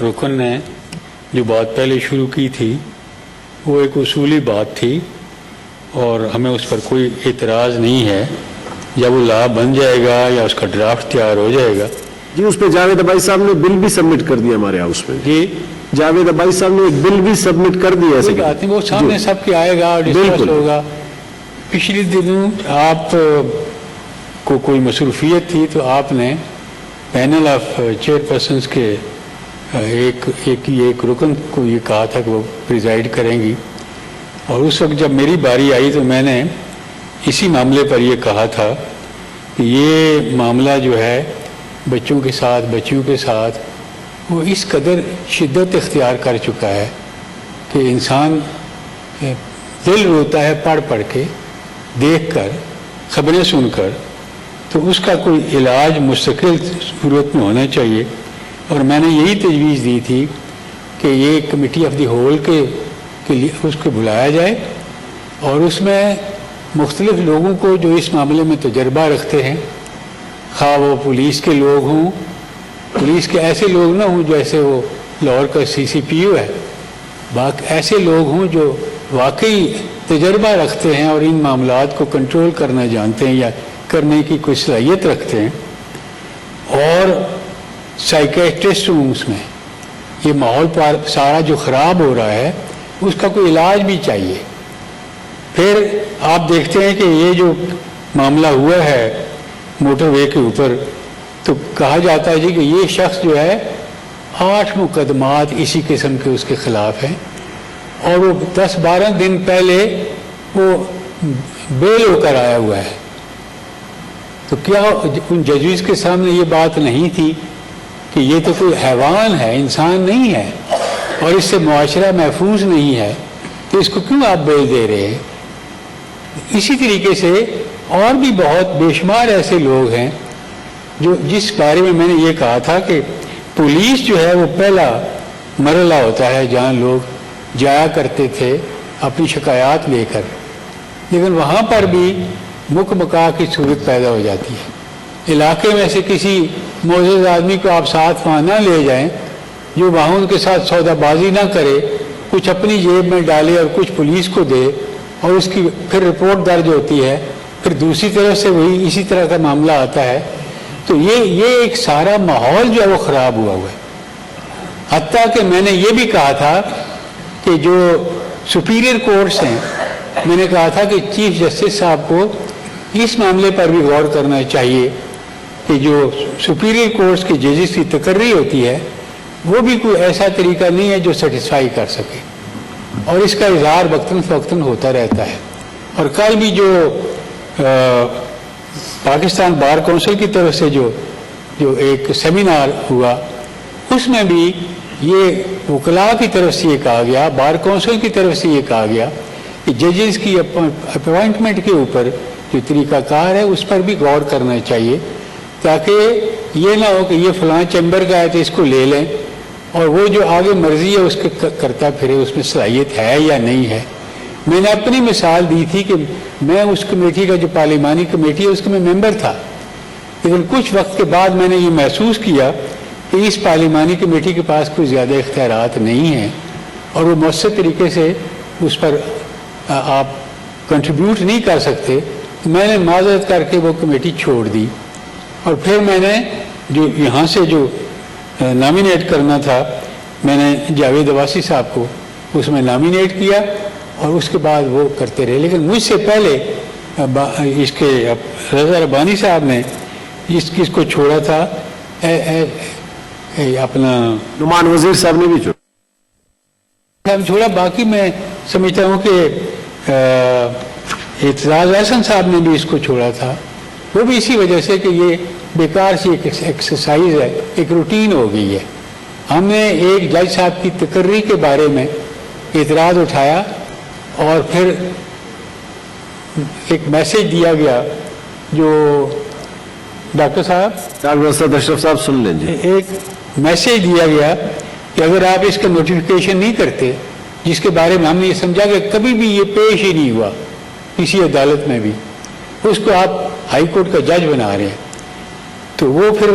رکن نے جو بات پہلے شروع کی تھی وہ ایک اصولی بات تھی اور ہمیں اس پر کوئی اعتراض نہیں ہے. جب وہ لا بن جائے گا یا اس کا ڈرافٹ تیار ہو جائے گا. جی اس پہ جاوید عباسی صاحب نے بل بھی سبمٹ کر دیا ہمارے ہاؤس میں. جی جاوید عباسی صاحب نے ایک بل بھی سبمٹ کر دیا. کوئی بات نہیں, وہ سامنے سب کے آئے گا اور ڈسکس ہوگا. پچھلے دنوں آپ کو کوئی مصروفیت تھی تو آپ نے پینل آف چیئر پرسنس کے ایک رکن کو یہ کہا تھا کہ وہ پریزائڈ کریں گی, اور اس وقت جب میری باری آئی تو میں نے اسی معاملے پر یہ کہا تھا کہ یہ معاملہ جو ہے بچوں کے ساتھ بچیوں کے ساتھ وہ اس قدر شدت اختیار کر چکا ہے کہ انسان دل روتا ہے پڑھ پڑھ کے, دیکھ کر, خبریں سن کر. تو اس کا کوئی علاج مستقل صورت میں ہونا چاہیے. اور میں نے یہی تجویز دی تھی کہ یہ کمیٹی آف دی ہول کے لیے اس کو بلایا جائے اور اس میں مختلف لوگوں کو جو اس معاملے میں تجربہ رکھتے ہیں, خواہ وہ پولیس کے لوگ ہوں, پولیس کے ایسے لوگ نہ ہوں جیسے وہ لاہور کا CCPO ہے, باقی ایسے لوگ ہوں جو واقعی تجربہ رکھتے ہیں اور ان معاملات کو کنٹرول کرنا جانتے ہیں یا کرنے کی کوئی صلاحیت رکھتے ہیں. اور سائیکیٹرسٹ ہوں اس میں. یہ ماحول سارا جو خراب ہو رہا ہے اس کا کوئی علاج بھی چاہیے. پھر آپ دیکھتے ہیں کہ یہ جو معاملہ ہوا ہے موٹر وے کے اوپر, تو کہا جاتا ہے جی کہ یہ شخص جو ہے 8 مقدمات اسی قسم کے اس کے خلاف ہیں اور وہ 10-12 دن پہلے وہ بیل ہو کر آیا ہوا ہے. تو کیا ان ججز کے سامنے یہ بات نہیں تھی کہ یہ تو کوئی حیوان ہے, انسان نہیں ہے اور اس سے معاشرہ محفوظ نہیں ہے, تو اس کو کیوں آپ بیل دے رہے ہیں؟ اسی طریقے سے اور بھی بہت بے شمار ایسے لوگ ہیں جو جس بارے میں نے یہ کہا تھا کہ پولیس جو ہے وہ پہلا مرحلہ ہوتا ہے جہاں لوگ جایا کرتے تھے اپنی شکایات لے کر, لیکن وہاں پر بھی مکہ کی صورت پیدا ہو جاتی ہے. علاقے میں سے کسی معزز آدمی کو آپ ساتھ وہاں نہ لے جائیں جو وہاں ان کے ساتھ سودا بازی نہ کرے, کچھ اپنی جیب میں ڈالے اور کچھ پولیس کو دے, اور اس کی پھر رپورٹ درج ہوتی ہے, پھر دوسری طرف سے وہی اسی طرح کا معاملہ آتا ہے. تو یہ ایک سارا ماحول جو ہے وہ خراب ہوا ہے. حتیٰ کہ میں نے یہ بھی کہا تھا کہ جو سپیریئر کورٹس ہیں, میں نے کہا تھا کہ چیف جسٹس صاحب کو اس معاملے پر بھی غور کرنا چاہیے کہ جو سپیریئر کورٹس کے ججز کی تقرری ہوتی ہے وہ بھی کوئی ایسا طریقہ نہیں ہے جو سیٹسفائی کر سکے, اور اس کا اظہار وقتاً فوقتاً ہوتا رہتا ہے. اور کل بھی جو پاکستان بار کونسل کی طرف سے جو ایک سیمینار ہوا اس میں بھی یہ وکلاء کی طرف سے یہ کہا گیا, بار کونسل کی طرف سے یہ کہا گیا کہ ججز کی اپوائنٹمنٹ کے اوپر جو طریقہ کار ہے اس پر بھی غور کرنا چاہیے, تاکہ یہ نہ ہو کہ یہ فلاں چیمبر کا ہے تو اس کو لے لیں اور وہ جو آگے مرضی ہے اس کے کرتا پھرے, اس میں صلاحیت ہے یا نہیں ہے. میں نے اپنی مثال دی تھی کہ میں اس کمیٹی کا جو پارلیمانی کمیٹی ہے اس کا میں ممبر تھا, لیکن کچھ وقت کے بعد میں نے یہ محسوس کیا کہ اس پارلیمانی کمیٹی کے پاس کوئی زیادہ اختیارات نہیں ہیں اور وہ مؤثر طریقے سے اس پر آپ کنٹریبیوٹ نہیں کر سکتے. میں نے معذرت کر کے وہ کمیٹی چھوڑ دی, اور پھر میں نے جو یہاں سے جو نامینیٹ کرنا تھا میں نے جاوید عباسی صاحب کو اس میں نامینیٹ کیا اور اس کے بعد وہ کرتے رہے. لیکن مجھ سے پہلے اس کے رضا ربانی صاحب نے اس کو چھوڑا تھا, اپنا نعمان وزیر صاحب نے بھی چھوڑا. باقی میں سمجھتا ہوں کہ اعتزاز احسن صاحب نے بھی اس کو چھوڑا تھا, وہ بھی اسی وجہ سے کہ یہ بیکار سی ایک ایکسرسائز ہے, ایک روٹین ہو گئی ہے. ہم نے ایک جج صاحب کی تقرری کے بارے میں اعتراض اٹھایا اور پھر ایک میسج دیا گیا جو ڈاکٹر اسد اشرف صاحب سن لیں جی. ایک میسج دیا گیا کہ اگر آپ اس کا نوٹیفیکیشن نہیں کرتے, جس کے بارے میں ہم نے یہ سمجھا کہ کبھی بھی یہ پیش ہی نہیں ہوا کسی عدالت میں بھی, اس کو آپ ہائی کورٹ کا جج بنا رہے ہیں, تو وہ پھر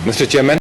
Mr. Chairman,